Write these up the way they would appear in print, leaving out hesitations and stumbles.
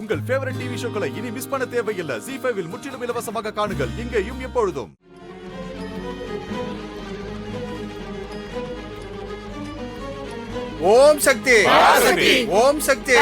உங்கள் favourite TV ஷோக்களை இனி miss பண்ண தேவையில்லை. ZEE5 இல் முற்றிலும் இலவசமாக காணுங்கள். இங்கேயும் எப்பொழுதும். ஓம் சக்தி, ஓம் சக்தி.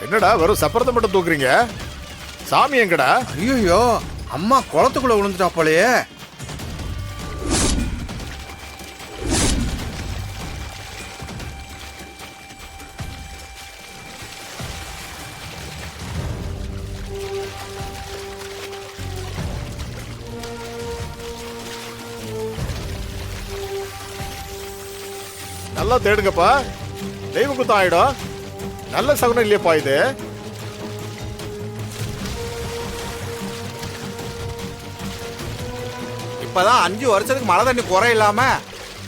என்னடா வெறும் சப்பரத்தை மட்டும் தூக்குறீங்க? சாமி எங்கடா? ஐயோ, அம்மா குளத்துக்குள்ள விழுந்துட்டா போலயே. நல்லா தேடுங்கப்பா. தெய்வ குத்தம் ஆயிடும். நல்ல சகுனம் இல்லையப்பா இது. இப்பதான் 5 வருஷத்துக்கு மழை தண்ணி குறை இல்லாம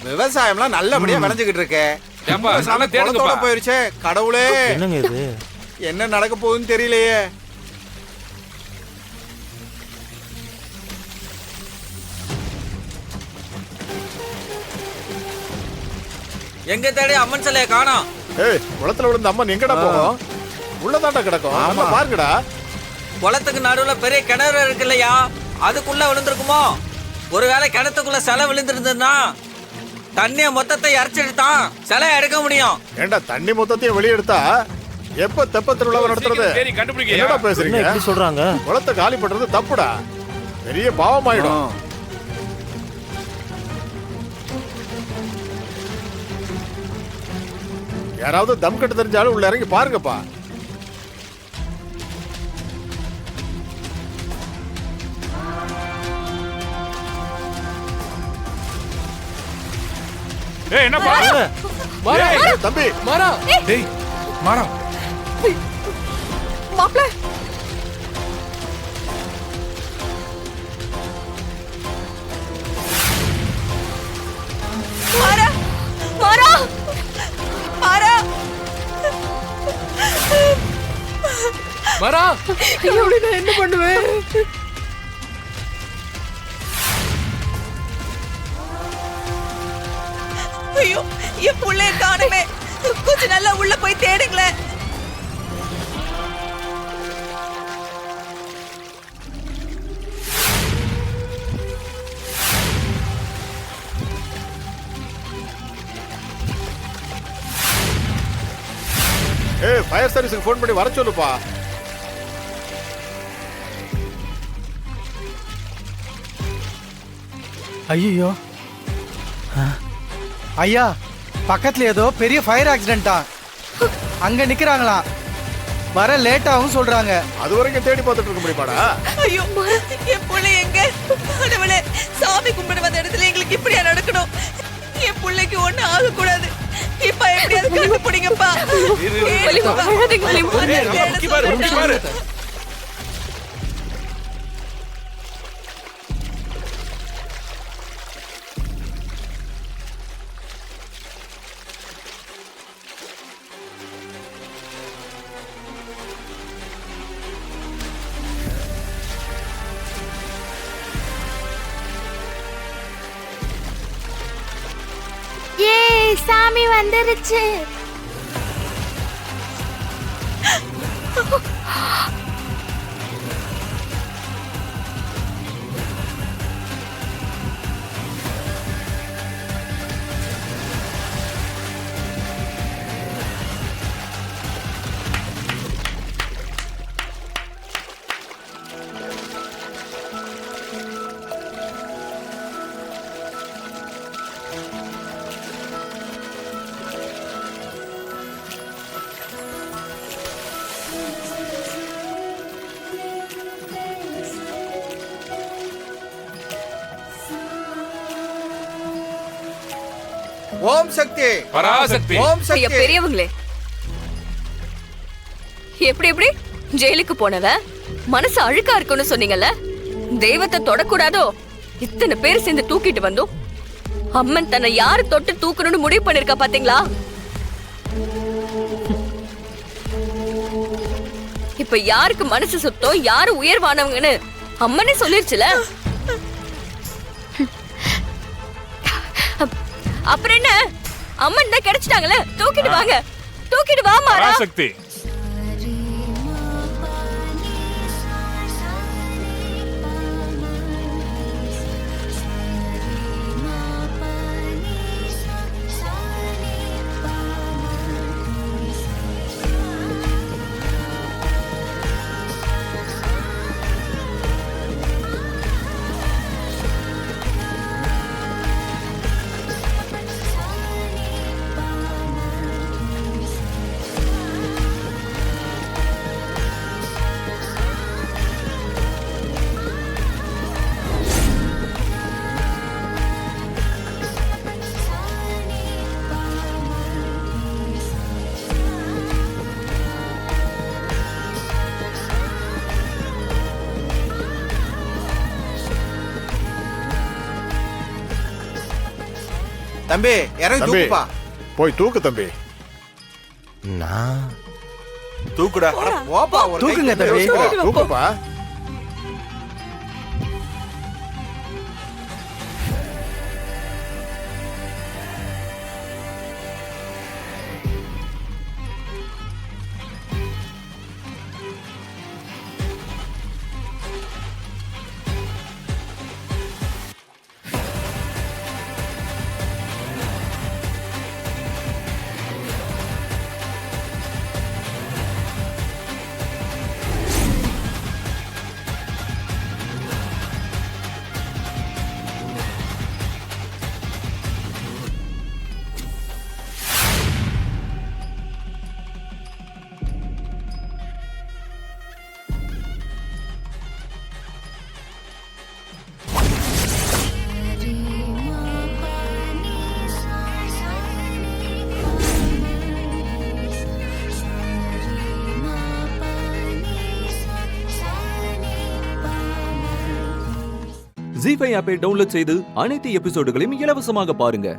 விவசாயம்லாம் நல்லபடியா விளைஞ்சுக்கிட்டு இருக்கு. குளத்தோட போயிருச்சே கடவுளே. என்னங்க இது? என்ன நடக்க போகுதுன்னு தெரியலையே. எங்க தேடி அம்மன் சிலையை காணோம். ஏய், குளத்துல விழுந்த அம்மன் எங்கடா போகும்? உள்ளதாண்டா கிடக்கும். ஆமா பாருங்கடா. குளத்துக்கு நடுவுல பெரிய கிணறு இருக்கு இல்லையா, அதுக்குள்ள விழுந்திருக்குமோ? ஒருவேளை கிணத்துக்குள்ள சிலை விழுந்திருந்ததுன்னா தண்ணிய மொத்தத்தை இறைச்சிட்டுதான் சிலை எடுக்க முடியும். ஏண்டா தண்ணி மொத்தத்தையும் வெளியே எடுத்தா எப்ப தெப்ப திருவிழாவை நடத்துறது? என்னடா பேசுறீங்க? எப்படி சொல்றாங்க? குளத்தை காலி பண்றது தப்புடா. பெரிய பாவம் ஆயிடும். யாராவது தம் கட்டு தெரிஞ்சாலும் உள்ள இறங்கி பாருங்கப்பா. ஏய் என்ன பாரு மாறா. ஏய் தம்பி மாறா. டேய் மாறா. மாப்ள மாறா மாறா மாறா மாறா. எப்படி நான் என்ன பண்ணுவேன்? ஐயோ, என் புள்ளைய காணுமே. கொஞ்சம் நல்லா உள்ள போய் தேடுங்களேன். ஏய் ஃபயர் சர்வீஸ்க்கு ஃபோன் பண்ணி வர சொல்லுப்பா. ஐயோ ஐயா, பக்கத்துல ஏதோ பெரிய ஃபயர் ஆக்சிடென்ட்டா. அங்க நிக்கிறாங்களா, வர லேட் ஆகும் சொல்றாங்க. அது வரைக்கும் தேடி பார்த்துட்டு இருக்க முடியுமாடா? ஐயோ, என் புள்ளை எங்க? கடவுளே, சாமி கும்பிட வந்த இடத்துல எங்களுக்கு இப்படியா நடக்கணும்? என் புள்ளைக்கு ஒண்ணு ஆகக்கூடாது. இப்ப எப்படியாவது கண்டுபிடிங்கப்பா. சாமி வந்துருச்சு. ஓம் சக்தி பராசக்தி. ஓம் ஐயா சக்தி. பெரியவங்களே, எப்படி எப்படி ஜெயிலுக்கு போனவ மனசு அழுக்கா இருக்குன்னு சொன்னீங்கல்ல, தெய்வத்தை தொடக்கூடாதோ இத்தனை பேர் சேர்ந்து தூக்கிட்டு வந்தோம். அம்மன் தன்னை யாரு தொட்டு தூக்கணும்னு முடிவு பண்ணிருக்கா பாத்தீங்களா? இப்ப யாருக்கு மனசு சுத்தம், யாரு உயர்வானவங்கன்னு அம்மனே சொல்லிருச்சுல. அப்புறம் என்ன, அம்மன் தான் கிடைச்சிட்டாங்களே, தூக்கிட்டு வாங்க, தூக்கிட்டு வா மாறா. பராசக்தி. தம்பி இறங்கி தம்பி தூக்குப்பா. போய் தூக்கு தம்பி. தூக்குடா. அட போப்பா, ஒரு தூக்குங்க கை தம்பி. தூக்குப்பா. ஜீ5 ஆப்பை டவுன்லோட் செய்து அனைத்து எபிசோடுகளையும் இலவசமாக பாருங்க.